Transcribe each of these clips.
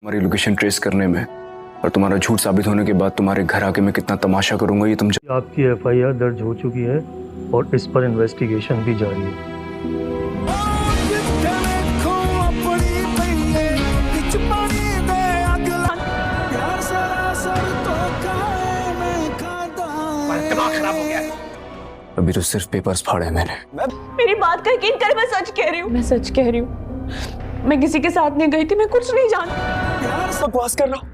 तुम्हारी location trace करने में और तुम्हारा झूठ साबित होने के बाद तुम्हारे घर आके मैं कितना तमाशा करूंगा ये तुम आपकी एफआईआर दर्ज हो चुकी है और इस पर इन्वेस्टिगेशन भी जारी है। दिमाग खराब हो गया है। अभी तो सिर्फ पेपर्स फाड़े मैंने। मेरी बात का यकीन कर, मैं सच कह रही हूँ। मैं सच कह रही हूँ। मैं किसी के साथ नहीं गई थी, मैं कुछ नहीं जानती। यार बकवास कर रहा हूँ।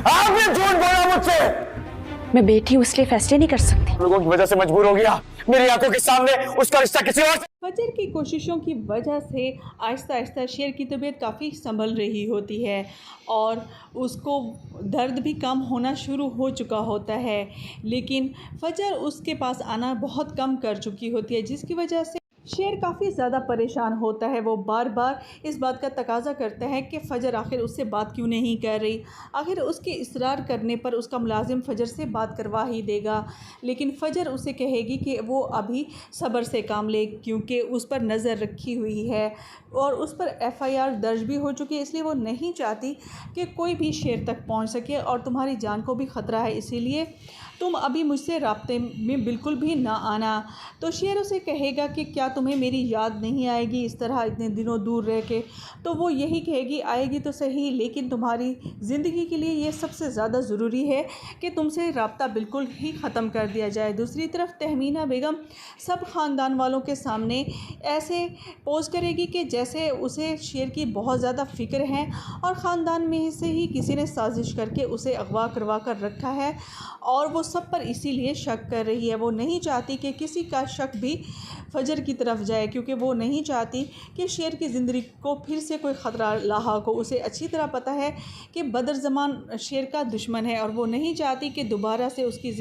आपने झूठ बोला मुझसे। मैं बेटी हूँ इसलिए फैसले नहीं कर सकती। लोगों की वजह से मजबूर हो गया। मेरी आंखों के सामने उसका रिश्ता किसी और से। फजर की कोशिशों की वजह से आहिस्ता आहिस्ता शेर की तबीयत काफ़ी संभल रही होती है और उसको दर्द भी कम होना शुरू हो चुका होता है, लेकिन फजर उसके पास आना बहुत कम कर चुकी होती है, जिसकी वजह से शेर काफ़ी ज़्यादा परेशान होता है। वो बार बार इस बात का तकाजा करता है कि फ़जर आखिर उससे बात क्यों नहीं कर रही। आखिर उसके इसरार करने पर उसका मुलाजिम फ़जर से बात करवा ही देगा, लेकिन फ़जर उसे कहेगी कि वो अभी सब्र से काम ले, क्योंकि उस पर नज़र रखी हुई है और उस पर एफ़आईआर दर्ज भी हो चुकी है। इसलिए वो नहीं चाहती कि कोई भी शेर तक पहुंच सके और तुम्हारी जान को भी ख़तरा है, इसीलिए तुम अभी मुझसे राब्ते में बिल्कुल भी ना आना। तो शेर उसे कहेगा कि क्या तुम्हें मेरी याद नहीं आएगी इस तरह इतने दिनों दूर रह के। तो वो यही कहेगी आएगी तो सही, लेकिन तुम्हारी ज़िंदगी के लिए ये सबसे ज़्यादा ज़रूरी है कि तुमसे राब्ता बिल्कुल ही ख़त्म कर दिया जाए। दूसरी तरफ तहमीना बेगम सब ख़ानदान वालों के सामने ऐसे पोज करेगी कि जैसे उसे शेर की बहुत ज़्यादा फ़िक्र है और ख़ानदान में से ही किसी ने साजिश करके उसे अगवा करवा कर रखा है और वो सब पर इसीलिए शक कर रही है। वो नहीं चाहती कि किसी का शक भी फजर की तरफ जाए, क्योंकि वो नहीं चाहती कि शेर की ज़िंदगी को फिर से कोई ख़तरा लाहक हो। उसे अच्छी तरह पता है कि बदर ज़मान शेर का दुश्मन है और वो नहीं चाहती कि दोबारा से उसकी